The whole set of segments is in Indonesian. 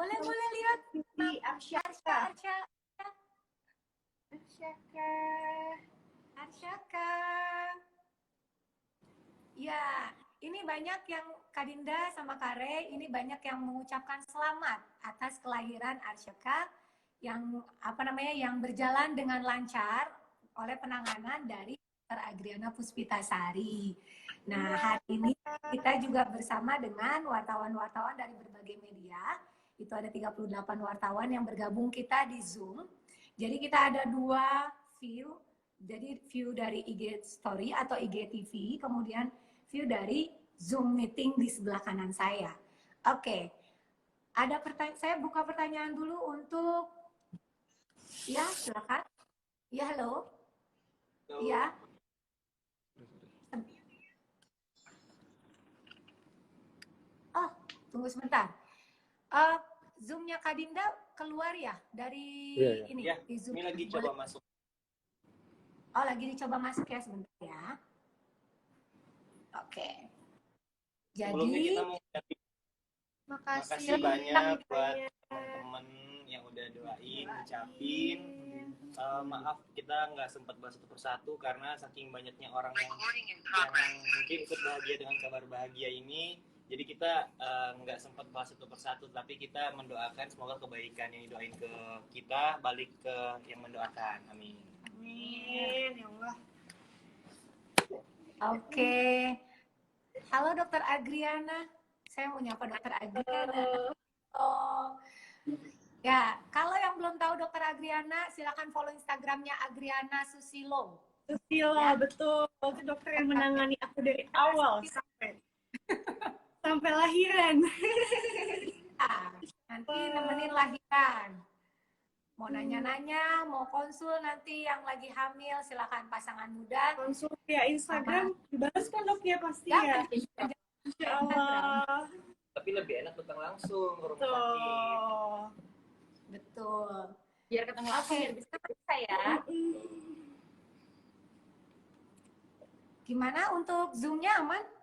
Boleh lihat di Arsyaka. Arsyaka. Ya, ini banyak yang Kak Dinda sama Kak Rey, ini banyak yang mengucapkan selamat atas kelahiran Arsyaka yang yang berjalan dengan lancar oleh penanganan dari Dr. Agriana Puspitasari. Nah, hari ini kita juga bersama dengan wartawan-wartawan dari berbagai media. Itu ada 38 wartawan yang bergabung kita di Zoom. Jadi kita ada 2 view. Jadi view dari IG Story atau IGTV, kemudian view dari Zoom meeting di sebelah kanan saya. Oke. Ada pertanyaan, saya buka pertanyaan dulu untuk ya, silakan. Ya, halo. Ya. Oh, tunggu sebentar. Zoom-nya Kak Dinda keluar ya dari ini? Ya, di Zoom. ini lagi coba masuk. Oh, lagi dicoba masuk ya, sebentar ya. Oke. Jadi, makasih banyak buat teman-teman yang udah doain, ucapin. Maaf kita nggak sempat bahas satu persatu karena saking banyaknya orang yang mungkin ikut bahagia dengan kabar bahagia ini. Jadi kita nggak sempat bahas satu persatu, tapi kita mendoakan semoga kebaikan yang didoain ke kita balik ke yang mendoakan. Amin. Amin, ya Allah. Oke. Halo Dokter Agriana. Saya mau nyapa Dokter Agriana. Oh. Ya, kalau yang belum tahu Dokter Agriana, silakan follow Instagramnya Agriana Susilo. Susilo, ya. Betul. Itu dokter yang menangani aku dari awal sampai lahiran. Nanti nemenin lahiran. Mau nanya-nanya, mau konsul nanti yang lagi hamil, silakan pasangan muda. Konsul via Instagram, dibalas kan dok ya pasti ya. Insya Allah. Tapi lebih enak datang langsung ke rumah sakit. Betul. Biar ketemu langsung, biar bisa periksa ya. Gimana untuk Zoom-nya aman?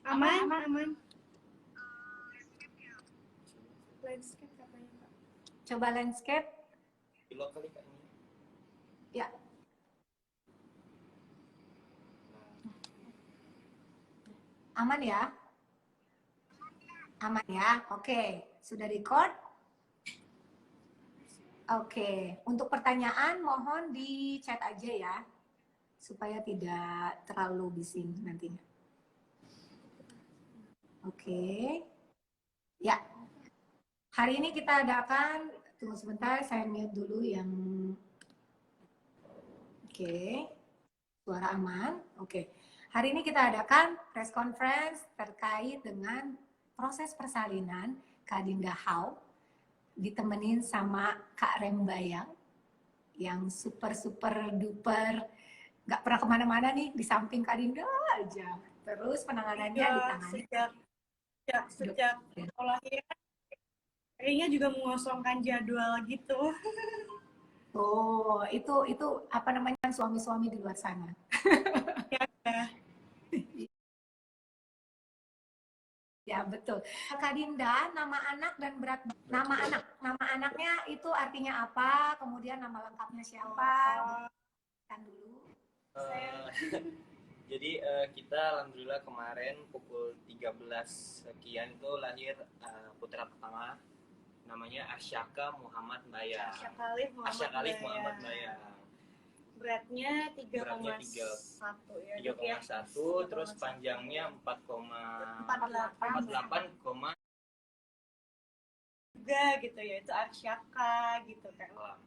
Aman. Landscape katanya Pak. Coba landscape. Pilot kali Kak ini. Ya. Aman ya? Aman ya? Oke. Sudah record? Oke. Untuk pertanyaan mohon di chat aja ya. Supaya tidak terlalu bising nantinya. Oke. Ya. Hari ini kita adakan, tunggu sebentar, saya mute dulu yang... Oke. Suara aman. Oke. Hari ini kita adakan press conference terkait dengan proses persalinan Kak Dinda Hau, ditemenin sama Kak Rembayang, yang super duper, nggak pernah kemana-mana nih, di samping Kak Dinda aja. Terus penanganannya ditangani. Sejak lahiran, kayaknya juga mengosongkan jadwal gitu. Oh, itu apa namanya suami-suami di luar sana. Ya betul. Kak Dinda, nama anak dan berat nama anaknya itu artinya apa? Kemudian nama lengkapnya siapa? Kan dulu. Jadi kita alhamdulillah kemarin pukul 13 sekian itu lahir putra pertama, namanya Arsyaka Muhammad Bayang. Arsyaka Alif Muhammad Bayang. Beratnya 3,1 ya. 3,1, terus panjangnya 4,48 juga gitu ya, itu Arsyaka gitu kan.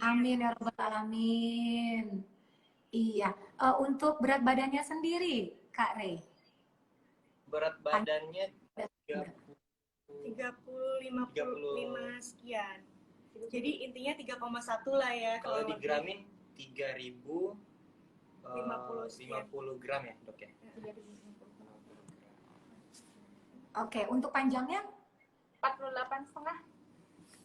Amin ya rabbal alamin. Iya, untuk berat badannya sendiri, Kak Rey? Berat badannya 55 sekian. Jadi intinya 3,1 lah ya. Kalau digramin 3.050 gram ya dok ya? Oke, untuk panjangnya? 48,5.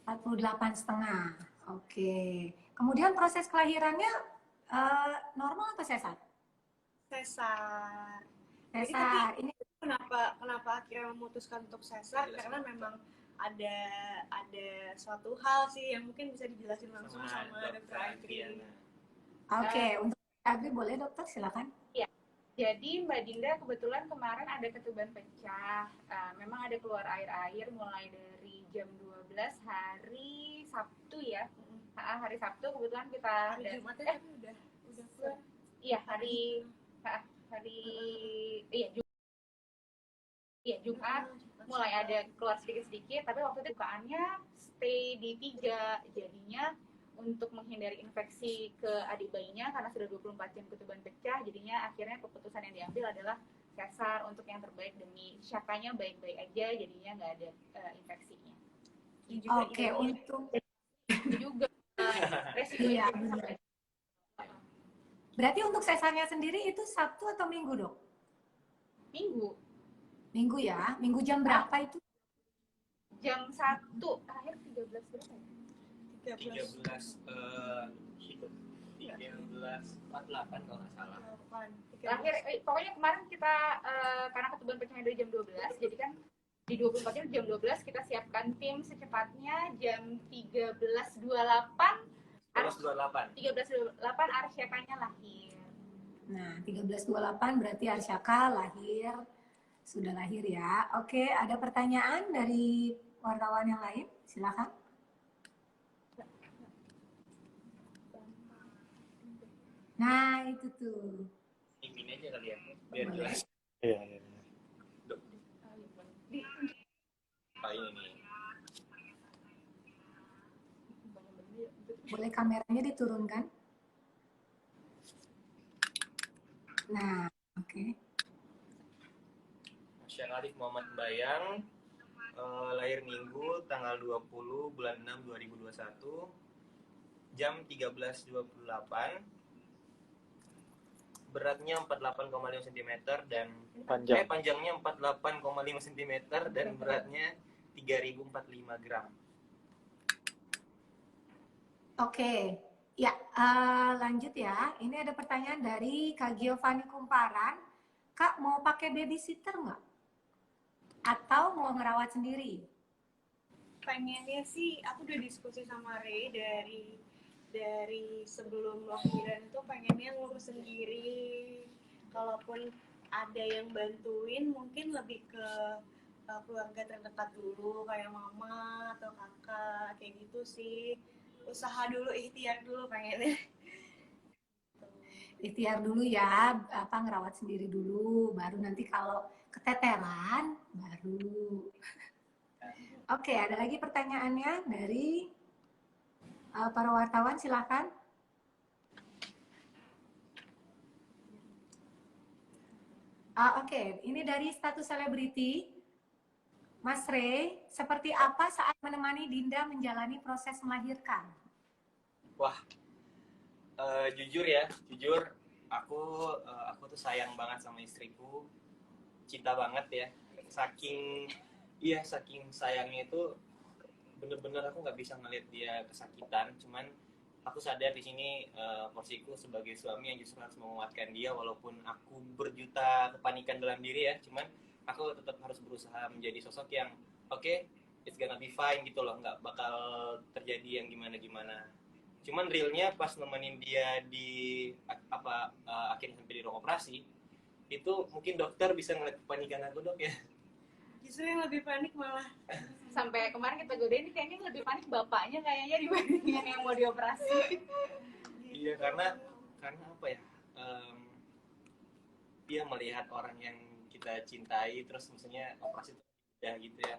48,5. Oke. Kemudian proses kelahirannya normal atau sesar? Sesar. Sesar. Ini kenapa akhirnya memutuskan untuk sesar? Karena memang ada suatu hal sih yang mungkin bisa dijelasin langsung sama Dr. Agri. Oke, untuk Agri boleh dokter, silakan. Iya. Jadi Mbak Dinda kebetulan kemarin ada ketuban pecah. Memang ada keluar air-air mulai dari jam 12 hari Sabtu ya. Hari Sabtu kebetulan kita Hari Jumat ya udah keluar. Iya, Jumat mulai ada keluar sedikit-sedikit, tapi waktu itu bukaannya stay di 3, jadinya untuk menghindari infeksi ke adik bayinya karena sudah 24 jam ketuban pecah, jadinya akhirnya keputusan yang diambil adalah sesar untuk yang terbaik demi syakanya baik-baik aja, jadinya nggak ada infeksinya. Oke, untuk juga resiko iya, benar. Berarti untuk sesarnya sendiri itu Sabtu atau Minggu, Dok? Minggu. Minggu ya? Minggu jam berapa itu? Jam 1, terakhir 13 berapa ya? 13:48 kalau nggak salah. Terakhir, pokoknya kemarin kita karena ketuban pecahnya dari jam 12, jadi kan di 24 jam 12 kita siapkan tim secepatnya jam 13.28 Arsyakanya lahir. Nah, 13.28 berarti Arsyaka lahir, sudah lahir ya. Oke, ada pertanyaan dari wartawan yang lain? Silakan. Nah, itu tuh. Ini aja kali ya, biar jelas. Iya. Ini nih. Boleh kameranya diturunkan? Nah, oke. Syarif Muhammad Bayang, lahir Minggu tanggal 20 bulan 6 2021 jam 13.28, beratnya 48,5 cm dan panjangnya 48,5 cm dan beratnya 3045 gram. Oke, ya lanjut ya. Ini ada pertanyaan dari Kak Giovanni Kumparan. Kak, mau pakai babysitter nggak? Atau mau ngerawat sendiri? Pengennya sih, aku udah diskusi sama Ray dari sebelum lahiran itu pengennya ngurus sendiri. Kalaupun ada yang bantuin, mungkin lebih ke keluarga terdekat dulu, kayak mama atau kakak, kayak gitu sih. Usaha dulu, ikhtiar dulu pengennya. Ikhtiar dulu ya, ngerawat sendiri dulu, baru nanti kalau keteteran, baru. Oke, ada lagi pertanyaannya dari para wartawan, silakan. Oke, ini dari status selebriti. Mas Ray, seperti apa saat menemani Dinda menjalani proses melahirkan? Wah, jujur aku tuh sayang banget sama istriku, cinta banget ya. Saking sayangnya itu bener-bener aku nggak bisa ngeliat dia kesakitan. Cuman aku sadar di sini porsiku sebagai suami yang justru harus menguatkan dia, walaupun aku berjuta kepanikan dalam diri ya. Cuman aku tetap harus berusaha menjadi sosok yang oke, it's gonna be fine gitu loh, nggak bakal terjadi yang gimana-gimana. Cuman realnya pas nemenin dia di akhirnya sampai di ruang operasi, itu mungkin dokter bisa ngeliat kepanikan aku, Dok ya. Justru yang lebih panik malah. Sampai kemarin kita godain, kayaknya lebih panik bapaknya kayaknya dibandingin yang mau dioperasi. Iya, karena apa ya? Dia melihat orang yang kita cintai terus misalnya operasi ya gitu ya.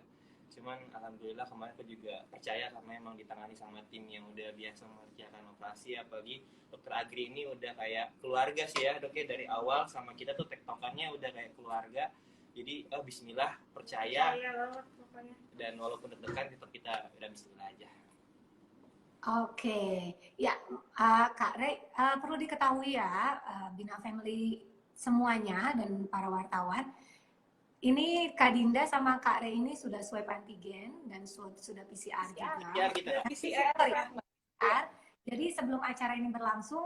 Cuman alhamdulillah kemarin aku juga percaya karena emang ditangani sama tim yang udah biasa mengerjakan operasi, apalagi dokter Agri ini udah kayak keluarga sih ya, Dok ya, dari awal sama kita tuh tektokannya udah kayak keluarga. Jadi bismillah, percaya banget pokoknya. Dan walaupun deg-degan tetap kita udah bismillah aja. Oke, ya Kak Ray, perlu diketahui ya, Bina Family semuanya dan para wartawan, ini Kak Dinda sama Kak Ray ini sudah swab antigen dan sudah PCR juga. Ya, kita PCR ya. Jadi sebelum acara ini berlangsung,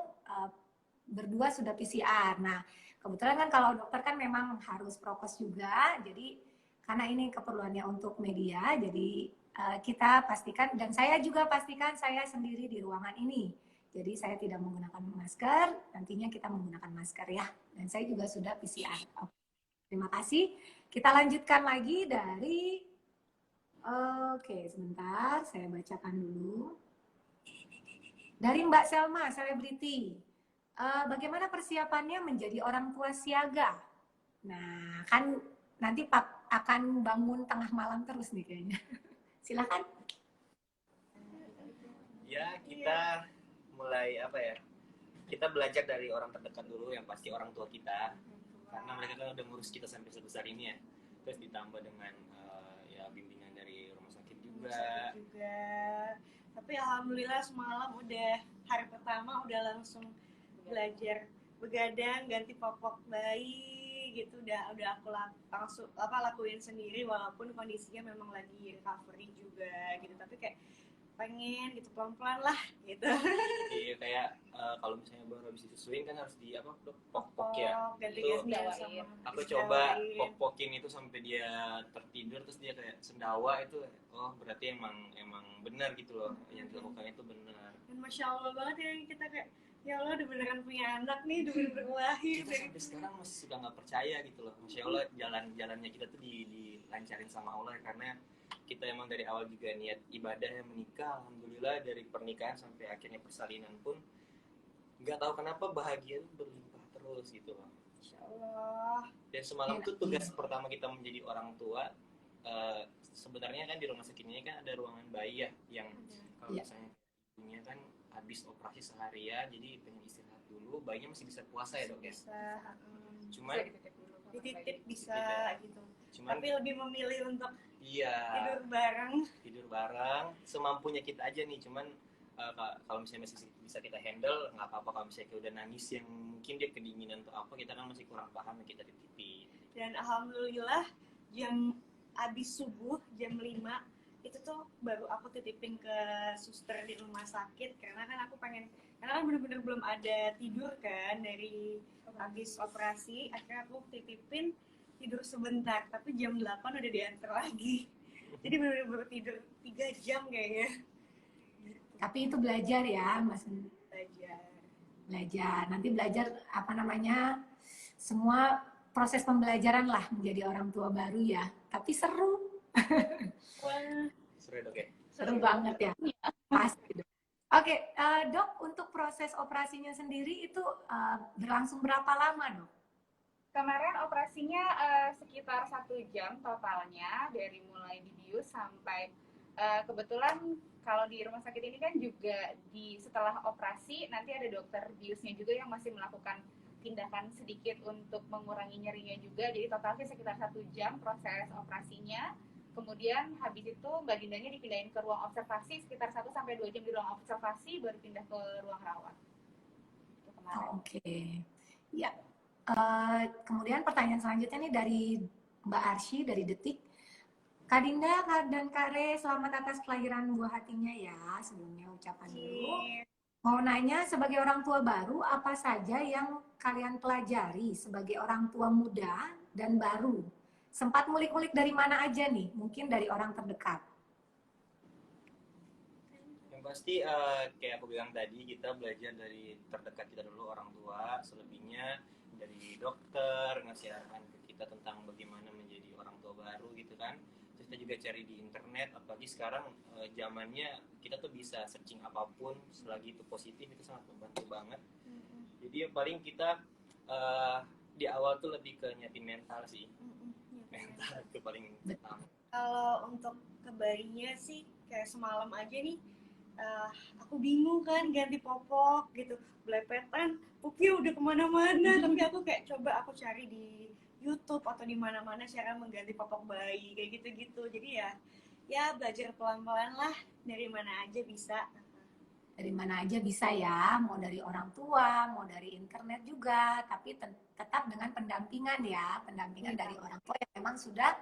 berdua sudah PCR. Nah, kebetulan kan kalau dokter kan memang harus prokes juga, jadi karena ini keperluannya untuk media, jadi kita pastikan, dan saya juga pastikan saya sendiri di ruangan ini. Jadi saya tidak menggunakan masker, nantinya kita menggunakan masker ya. Dan saya juga sudah PCR. Oke. Terima kasih. Kita lanjutkan lagi dari, oke sebentar, saya bacakan dulu. Dari Mbak Selma, selebriti. Bagaimana persiapannya menjadi orang tua siaga? Nah, kan nanti Pak akan bangun tengah malam terus nih kayaknya. Silakan. Ya, kita mulai apa ya? Kita belajar dari orang terdekat dulu, yang pasti orang tua kita. Karena mereka kan udah ngurus kita sampai sebesar ini ya. Terus ditambah dengan ya bimbingan dari rumah sakit juga. Tapi alhamdulillah semalam udah hari pertama udah langsung belajar begadang, ganti popok bayi gitu, udah aku langsung lakuin sendiri walaupun kondisinya memang lagi recovery juga gitu, tapi kayak pengen gitu pelan-pelan lah gitu. Iya, kayak kalau misalnya baru habis disusuin kan harus di pok-pok ya. Ganti-ganti Itu sama Aku coba pok-pokin itu sampai dia tertidur, terus dia kayak sendawa itu, oh berarti emang benar gitu loh, yang dilakukan itu benar. Dan masya Allah banget ya, kita kayak ya Allah udah beneran punya anak nih, udah bener lahir. Kita sampai sekarang masih suka nggak percaya gitu loh. Masya Allah jalannya kita tuh dilancarin sama Allah ya, karena kita emang dari awal juga niat ibadah yang menikah. Alhamdulillah dari pernikahan sampai akhirnya persalinan pun nggak tahu kenapa bahagia itu berlimpah terus gitu loh. Insya Allah. Dan semalam tuh tugas pertama kita menjadi orang tua, sebenarnya kan di rumah sakit ini kan ada ruangan bayi ya, yang kalau misalnya ibunya kan habis operasi seharian, jadi pengen istirahat dulu, bayinya masih bisa puasa ya dok ya. Bisa, Cuman dititip bisa gitu. Cuman tapi lebih memilih untuk iya tidur bareng semampunya kita aja nih. Cuman kalau misalnya masih bisa kita handle nggak apa-apa. Kalau misalnya udah nangis yang mungkin dia kedinginan atau apa, kita kan masih kurang paham ya, kita dititipin. Dan alhamdulillah jam abis subuh jam 5 itu tuh baru aku titipin ke suster di rumah sakit, karena kan bener-bener belum ada tidur kan dari habis operasi. Akhirnya aku titipin tidur sebentar, tapi jam 8 udah diantar lagi. Jadi bener-bener tidur 3 jam kayaknya. Tapi itu belajar ya, Mas. Belajar. Nanti belajar apa namanya, semua proses pembelajaran lah menjadi orang tua baru ya. Tapi seru. Seru dok ya? Seru banget ya. Pasti. Oke, dok, untuk proses operasinya sendiri itu berlangsung berapa lama dok? Kemarin operasinya sekitar 1 jam totalnya, dari mulai dibius sampai kebetulan kalau di rumah sakit ini kan juga setelah operasi nanti ada dokter biusnya juga yang masih melakukan tindakan sedikit untuk mengurangi nyerinya juga. Jadi totalnya sekitar 1 jam proses operasinya. Kemudian habis itu Mbak Dindanya dipindahin ke ruang observasi sekitar 1-2 jam di ruang observasi, baru pindah ke ruang rawat. Itu kemarin. Oke. Ya. Kemudian pertanyaan selanjutnya nih dari Mbak Arsy dari Detik. Kak Dinda dan Kak Re, selamat atas kelahiran buah hatinya ya. Sebelumnya ucapan dulu. Mau nanya, sebagai orang tua baru, apa saja yang kalian pelajari sebagai orang tua muda dan baru? Sempat ngulik-ngulik dari mana aja nih? Mungkin dari orang terdekat. Yang pasti kayak aku bilang tadi, kita belajar dari terdekat kita dulu, orang tua. Selebihnya dari dokter ngasih arahan ke kita tentang bagaimana menjadi orang tua baru gitu kan. Terus kita juga cari di internet, apalagi sekarang zamannya kita tuh bisa searching apapun, selagi itu positif itu sangat membantu banget. Jadi yang paling kita di awal tuh lebih ke nyatin mental sih. Mental itu paling utama. Kalau untuk ke bayinya sih kayak semalam aja nih, aku bingung kan ganti popok gitu, belepetan pupnya udah kemana-mana. Tapi aku kayak coba aku cari di YouTube atau di mana-mana cara mengganti popok bayi kayak gitu-gitu. Jadi ya belajar pelan-pelan lah, dari mana aja bisa. Dari mana aja bisa ya, mau dari orang tua, mau dari internet juga, tapi tetap dengan pendampingan ya, pendampingan dari orang tua yang memang sudah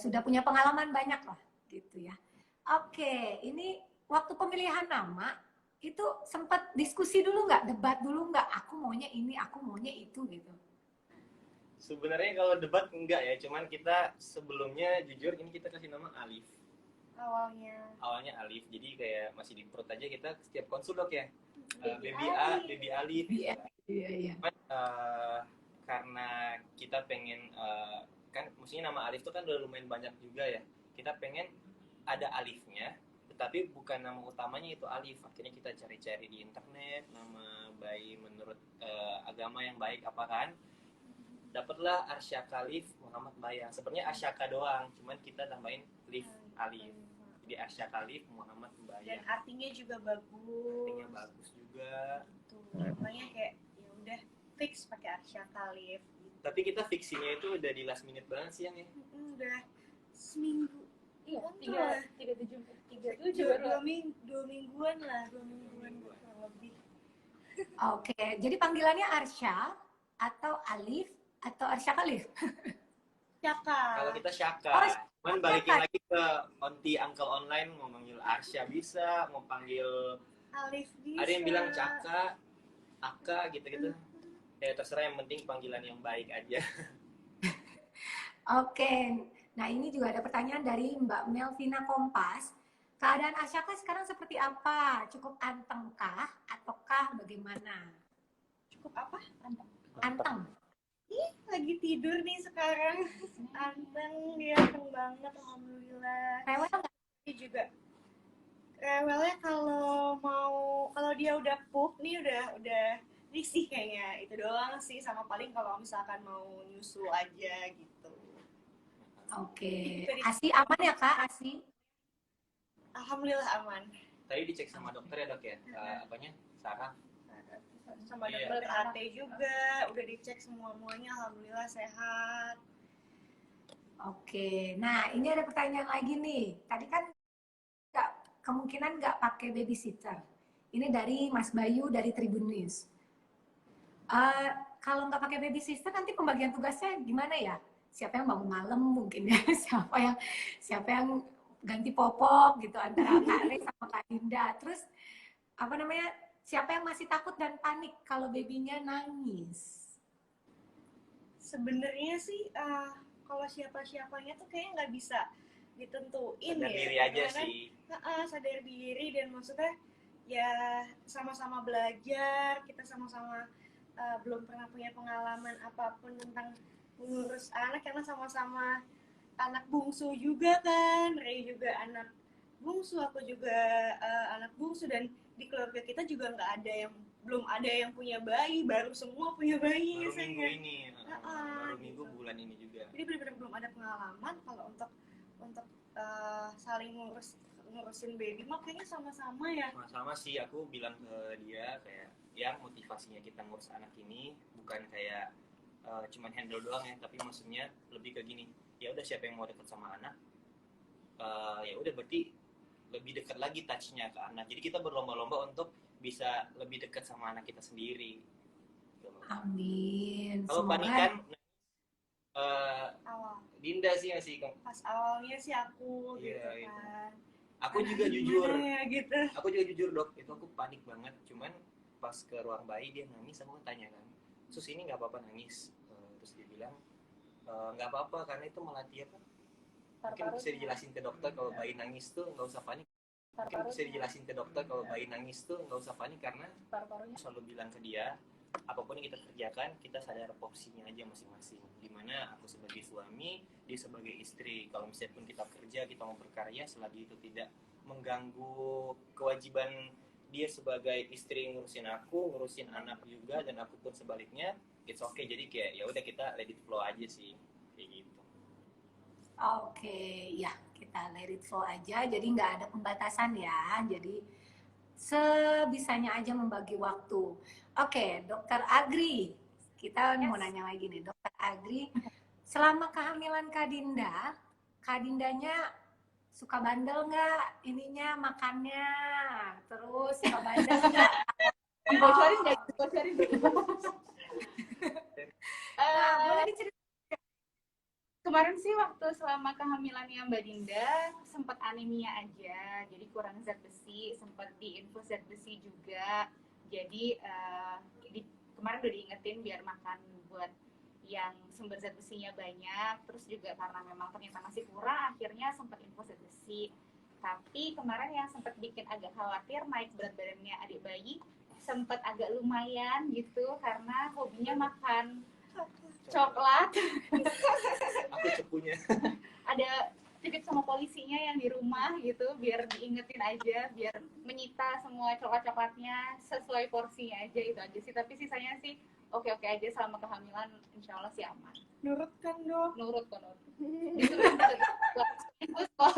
sudah punya pengalaman banyak lah gitu ya. Oke, ini waktu pemilihan nama itu sempat diskusi dulu nggak, debat dulu nggak, aku maunya ini, aku maunya itu gitu. Sebenarnya kalau debat enggak ya, cuman kita sebelumnya jujur ini kita kasih nama Alif. Awalnya Alif, jadi kayak masih di perut aja kita setiap konsul dok ya. Baby Baby Alif. Iya, iya. Cuman, karena kita pengen kan maksudnya nama Alif itu kan udah lumayan banyak juga ya. Kita pengen ada Alifnya, tetapi bukan nama utamanya itu Alif. Akhirnya kita cari-cari di internet nama bayi menurut agama yang baik apa kan. Dapatlah Arsyaka Alif Muhammad Bayang. Sebenarnya Arsyaka doang, cuman kita tambahin Alif. Jadi Arsyaka Alif Muhammad dan Bayang. artinya juga bagus. Artinya bagus juga. Tuh, makanya kayak ya udah fix pakai Arsyaka Alif. Gitu. Tapi kita fiksinya itu udah di last minute banget sih yang ya. Udah seminggu. Iya, Udah. 37 baru. Dua mingguan kurang lebih. Oke, jadi panggilannya Arsya atau Alif atau Arsyaka Alif? Syaka. Kalau kita Syaka. Oh, Cuman balikin lagi ke onti uncle online, mau manggil Arsya bisa, mau panggil Alif bisa. ada yang bilang Caka, Aka gitu-gitu. Ya terserah, yang penting panggilan yang baik aja. Oke, nah ini juga ada pertanyaan dari Mbak Melvina Kompas. Keadaan Asyaka sekarang seperti apa? Cukup antengkah ataukah bagaimana? Cukup apa? Anteng. Lagi tidur nih sekarang. Anteng, dia anteng banget, alhamdulillah. Rewel nggak? Dia juga rewelnya kalau dia udah pup nih udah risih kayaknya. Itu doang sih, sama paling kalau misalkan mau nyusu aja gitu. Oke, ASI aman ya Kak? ASI? Alhamdulillah aman. Tadi dicek sama dokter ya dok ya, apanya? Saraf. Sama Iya. dokter AT juga udah dicek semuanya, alhamdulillah sehat. Oke, nah ini ada pertanyaan lagi nih. Tadi kan kemungkinan nggak pakai babysitter. Ini dari Mas Bayu dari Tribun News. Kalau nggak pakai babysitter nanti pembagian tugasnya gimana ya? Siapa yang bangun malam mungkin ya? Siapa yang ganti popok gitu antara Kak Re sama Kak Dinda. Terus apa namanya? Siapa yang masih takut dan panik kalau babynya nangis? Sebenarnya sih kalau siapa-siapanya tuh kayaknya nggak bisa ditentuin Sadar ya. diri aja Karena sih. sadar diri dan maksudnya ya sama-sama belajar, kita sama-sama belum pernah punya pengalaman apapun tentang mengurus anak karena sama-sama anak bungsu juga kan. Ray juga anak bungsu, aku juga anak bungsu, dan di keluarga kita juga belum ada yang punya bayi, baru semua punya bayi. Baru Sayang. minggu ini, baru gitu. minggu bulan ini juga. Jadi benar-benar belum ada pengalaman kalau untuk saling ngurusin baby mah kayaknya sama-sama ya. Sama-sama sih, aku bilang ke dia kayak yang motivasinya kita ngurus anak ini bukan kayak cuman handle doang ya, tapi maksudnya lebih ke gini, ya udah siapa yang mau deket sama anak, ya udah berarti lebih dekat lagi touch-nya ke anak. Jadi kita berlomba-lomba untuk bisa lebih dekat sama anak kita sendiri. Amin. Kalau Semoga panikan, Awal. Dinda sih ngasih. Pas awalnya sih aku Iya, gitu kan. Aku juga jujur. Ya, gitu. Aku juga jujur dok, itu aku panik banget. Cuman pas ke ruang bayi dia nangis, aku kan tanya kan, sus ini nggak apa-apa nangis? Terus dia bilang nggak apa-apa karena itu melatih apa? Mungkin bisa dijelasin ke dokter kalau bayi nangis tuh nggak usah panik. Mungkin bisa dijelasin ke dokter kalau bayi nangis tuh nggak usah panik karena selalu bilang ke dia, apapun yang kita kerjakan kita sadar porsinya aja masing-masing. Dimana aku sebagai suami, dia sebagai istri. Kalau misalnya pun kita kerja, kita mau berkarya, selagi itu tidak mengganggu kewajiban dia sebagai istri ngurusin aku, ngurusin anak juga, dan aku pun sebaliknya, it's okay. Jadi kayak ya udah kita let it flow aja sih, kayak gitu. Oke, ya kita let it flow aja. Jadi nggak ada pembatasan ya. Jadi sebisanya aja membagi waktu. Oke, Dokter Agri. Kita mau nanya lagi nih, Dokter Agri. Selama kehamilan Kak Dindanya suka bandel nggak? Ininya makannya, terus suka bandel nggak? Bocorin nggak? Boleh diceritain? Kemarin sih waktu selama kehamilannya Mbak Dinda sempat anemia aja, jadi kurang zat besi, sempat diinfus zat besi juga. Jadi kemarin udah diingetin biar makan buat yang sumber zat besinya banyak, terus juga karena memang ternyata masih kurang, akhirnya sempat infus zat besi. Tapi kemarin yang sempat bikin agak khawatir, naik berat badannya adik bayi sempat agak lumayan gitu karena hobinya makan coklat. Aku cepunya. Ada titip sama polisinya yang di rumah gitu, biar diingetin aja, biar menyita semua coklat-coklatnya sesuai porsinya aja, itu aja sih. Tapi sisanya sih oke-oke aja selama kehamilan, insya Allah sih aman. Nurut kan dok? Nurut kok, nurut. Disuruh infus kok.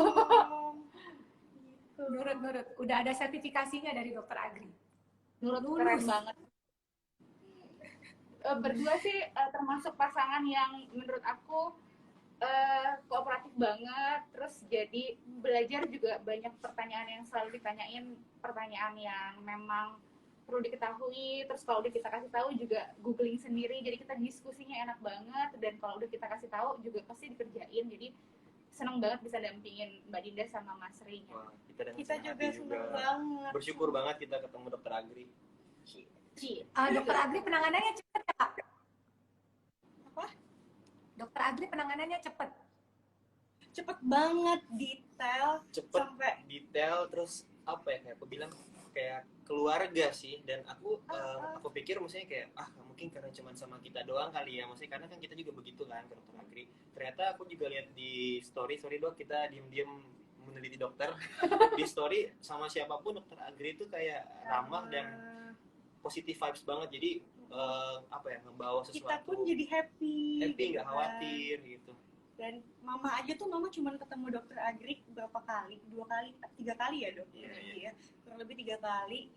Gitu. Nurut. Udah ada sertifikasinya dari Dokter Agri. Nurut, Lulus. keren banget. Berdua sih termasuk pasangan yang menurut aku kooperatif banget, terus jadi belajar juga banyak pertanyaan yang selalu ditanyain, pertanyaan yang memang perlu diketahui, terus kalau udah kita kasih tahu juga googling sendiri, jadi kita diskusinya enak banget, dan kalau udah kita kasih tahu juga pasti dikerjain, jadi seneng banget bisa dampingin Mbak Dinda sama Mas Ri. Wah, Kita juga seneng banget. Bersyukur banget kita ketemu Dokter Agri. Dokter Agri penanganannya cepet ya, Kak? Apa? Dokter Agri penanganannya cepet. Cepet banget, detail, Cepet, sampai detail, terus apa ya, kayak aku bilang kayak keluarga sih. Dan aku pikir maksudnya kayak mungkin karena cuma sama kita doang kali ya, maksudnya karena kan kita juga begitu kan ke Dokter Agri. Ternyata aku juga lihat di sorry dok, kita diem meneliti dokter di story, sama siapapun Dokter Agri itu kayak ramah dan positive vibes banget. Jadi membawa sesuatu, kita pun jadi happy nggak gitu khawatir gitu. Dan mama aja tuh, mama cuma ketemu Dokter Agri berapa kali? 2 kali, 3 kali ya dok? Iya. Kurang lebih 3 kali.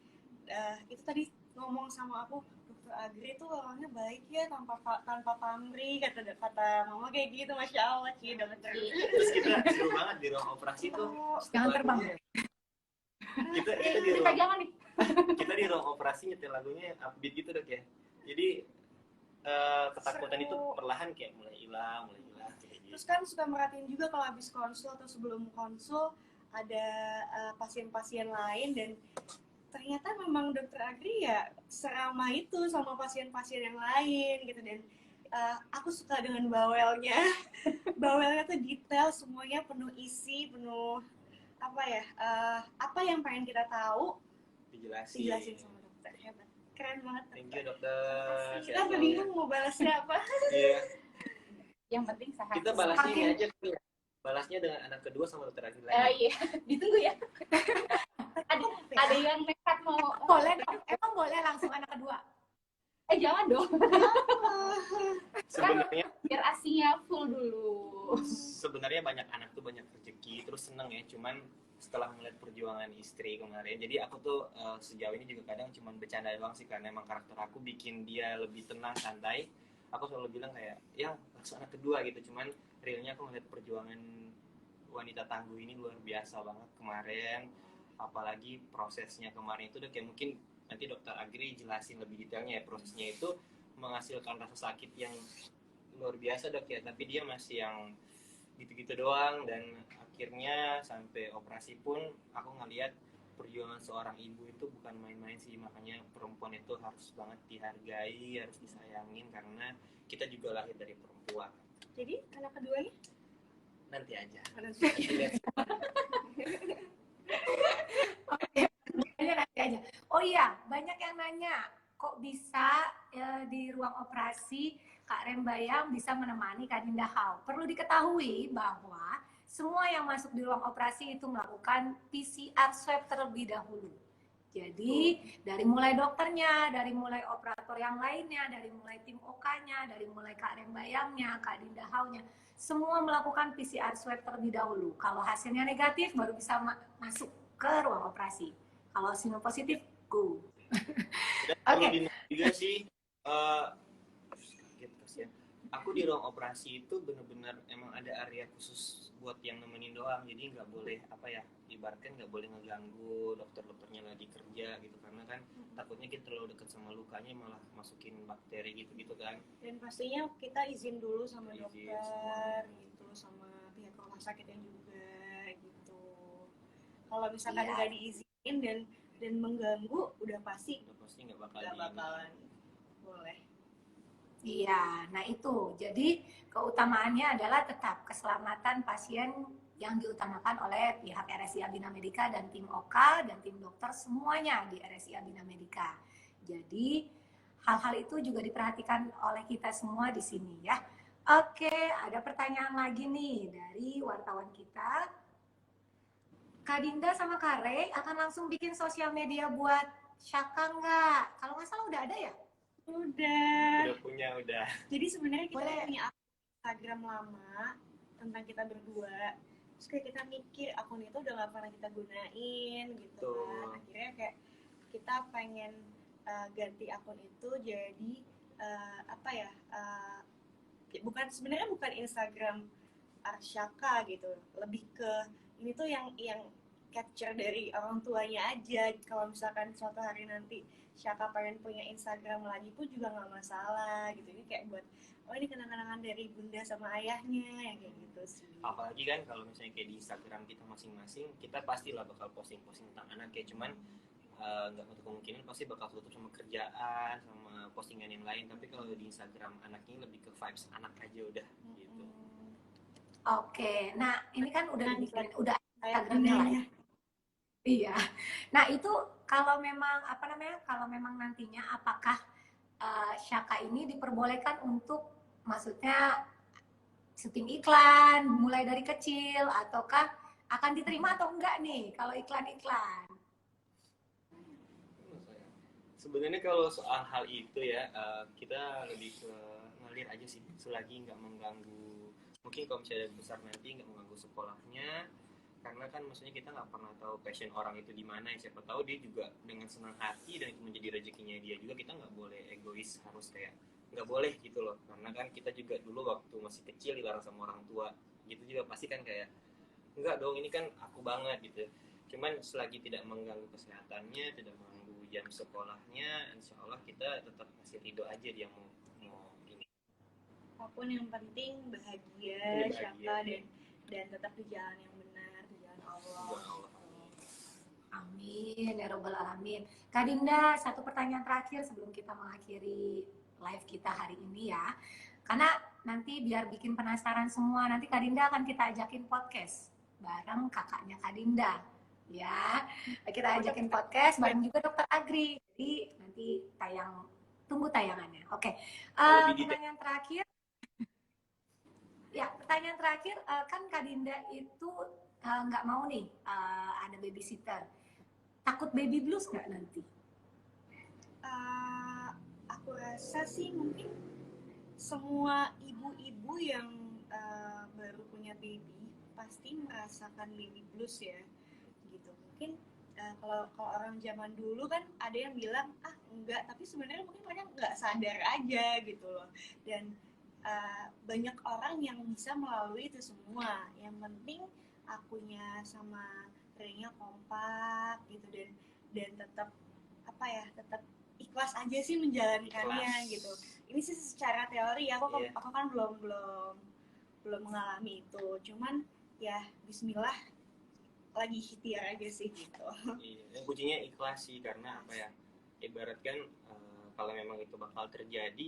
Itu tadi ngomong sama aku, Dokter Agri tuh orangnya baik ya, tanpa pamrih, kata mama kayak gitu. Masya Allah sih dokter. Terus kita seru banget di ruang operasi tuh. Jangan terbang. Kita di ruang operasi nyetel lagunya upbeat gitu dok ya. Jadi ketakutan Seru. itu perlahan kayak mulai hilang kayak gitu. Terus kan suka merhatiin juga kalau habis konsul atau sebelum konsul ada pasien-pasien lain, dan ternyata memang Dokter Agri ya seramah itu sama pasien-pasien yang lain gitu. Dan aku suka dengan bawelnya. Bawelnya tuh detail, semuanya penuh isi, penuh apa yang pengen kita tahu dijelasin sama dokter. Hebat, keren banget. Thank you dokter. Kita sampai bingung mau balasnya apa. Iya. Yang penting sehat. Kita balasnya ini aja kali ya. Balasnya dengan anak kedua sama Dokter Agri lagi. Iya, ditunggu ya. ada yang nekat mau. Boleh dong, emang boleh langsung anak kedua? Jangan dong. Sebenarnya Biar asinya full dulu. Sebenarnya banyak anak tuh banyak rezeki, terus seneng ya. Cuman setelah melihat perjuangan istri kemarin, jadi aku tuh sejauh ini juga kadang cuman bercanda doang sih, karena emang karakter aku bikin dia lebih tenang, santai. Aku selalu bilang kayak, ya langsung anak kedua gitu. Cuman realnya aku melihat perjuangan wanita tangguh ini luar biasa banget kemarin. Apalagi prosesnya kemarin itu udah kayak, mungkin nanti Dokter Agri jelasin lebih detailnya ya, prosesnya itu menghasilkan rasa sakit yang luar biasa dok ya, tapi dia masih yang gitu-gitu doang. Dan akhirnya sampai operasi pun aku ngeliat perjuangan seorang ibu itu bukan main-main sih. Makanya perempuan itu harus banget dihargai, harus disayangin, karena kita juga lahir dari perempuan. Jadi anak keduanya Nanti aja. Nanti aja. Oh iya, banyak yang nanya, kok bisa di ruang operasi Kak Rembayang bisa menemani Kak Dinda Hau? Perlu diketahui bahwa semua yang masuk di ruang operasi itu melakukan PCR swab terlebih dahulu. Jadi dari mulai dokternya, dari mulai operator yang lainnya, dari mulai tim OK-nya, dari mulai Kak Rembayangnya, Kak Dinda Hau-nya, semua melakukan PCR swab terlebih dahulu. Kalau hasilnya negatif baru bisa masuk ke ruang operasi. Kalau hasilnya positif, go. Oke. Juga sih, aku di ruang operasi itu benar-benar emang ada area khusus buat yang nemenin doang. Jadi nggak boleh ibaratkan nggak boleh ngeganggu dokter-dokternya lagi kerja gitu, karena kan takutnya kita terlalu dekat sama lukanya malah masukin bakteri gitu kan. Dan pastinya kita izin dulu sama dokter gitu, sama pihak rumah sakitnya juga gitu. Kalau misalkan nggak diizinin dan mengganggu, udah pasti nggak bakalan boleh. Iya, nah itu. Jadi keutamaannya adalah tetap keselamatan pasien yang diutamakan oleh pihak RSI Bina Medica dan tim OK dan tim dokter semuanya di RSI Bina Medica. Jadi hal-hal itu juga diperhatikan oleh kita semua di sini ya. Oke, ada pertanyaan lagi nih dari wartawan kita. Kak Dinda sama Kak Rey akan langsung bikin sosial media buat Syaka nggak? Kalau nggak salah udah ada ya? Udah. Udah. Jadi sebenarnya kita Boleh. punya Instagram lama tentang kita berdua. Terus kayak kita mikir akun itu udah gak pernah kita gunain gitu kan. Akhirnya kayak kita pengen ganti akun itu jadi apa ya? Bukan sebenarnya bukan Instagram Arsyaka gitu. Lebih ke ini tuh yang capture dari orang tuanya aja. Kalau misalkan suatu hari nanti Syaka pengen punya Instagram lagi pun juga nggak masalah gitu. Ini kayak buat ini kenang-kenangan dari bunda sama ayahnya yang kayak gitu sih. Apalagi kan kalau misalnya kayak di Instagram kita masing-masing, kita pastilah bakal posting-posting tentang anaknya, cuman nggak menutup kemungkinan pasti bakal tutup sama kerjaan, sama postingan yang lain. Tapi kalau di Instagram anaknya lebih ke vibes anak aja udah gitu. Oke, nah ini kan udah dibikin, udah Kayak Instagramnya lah ya. bundanya. Iya. Nah itu kalau memang apa namanya? Kalau memang nantinya apakah Syaka ini diperbolehkan untuk maksudnya syuting iklan mulai dari kecil ataukah akan diterima atau enggak nih kalau iklan-iklan? Sebenarnya kalau soal hal itu ya, kita lebih ke ngalir aja sih, selagi nggak mengganggu. Mungkin kalau misalnya besar nanti nggak mengganggu sekolahnya, karena kan maksudnya kita nggak pernah tahu passion orang itu di mana. Siapa tahu dia juga dengan senang hati dan itu menjadi rezekinya dia juga. Kita nggak boleh egois, harus kayak nggak boleh gitu loh. Karena kan kita juga dulu waktu masih kecil dilarang sama orang tua, gitu juga pasti kan kayak enggak dong, ini kan aku banget gitu. Cuman selagi tidak mengganggu kesehatannya, tidak mengganggu jam sekolahnya, insya Allah kita tetap masih ridho aja dia mau ini. Apapun yang penting bahagia, Bahagia. Syaka dan tetap di jalan yang benar, di jalan Allah. Amin ya robbal alamin. Kak Dinda, satu pertanyaan terakhir sebelum kita mengakhiri live kita hari ini ya. Karena nanti biar bikin penasaran semua, nanti Kak Dinda akan kita ajakin podcast bareng kakaknya Kak Dinda. Ya, kita ajakin podcast bareng juga Dokter Agri. Jadi nanti tunggu tayangannya. Oke, pertanyaan terakhir. Ya, pertanyaan terakhir, kan Kak Dinda itu nggak mau nih ada babysitter. Takut baby blues nggak nanti? Aku rasa sih mungkin semua ibu-ibu yang baru punya baby pasti merasakan baby blues ya, gitu. Mungkin kalau orang zaman dulu kan ada yang bilang enggak, tapi sebenarnya mungkin mereka nggak sadar aja gitu loh. Dan banyak orang yang bisa melalui itu semua. Yang penting akunya sama Renya kompak gitu dan tetap tetap ikhlas aja sih menjalankannya gitu. Ini sih secara teori aku kan belum mengalami itu, cuman ya Bismillah lagi ikhtiar aja sih gitu. Iya, kuncinya ikhlas sih, karena ibaratkan kalau memang itu bakal terjadi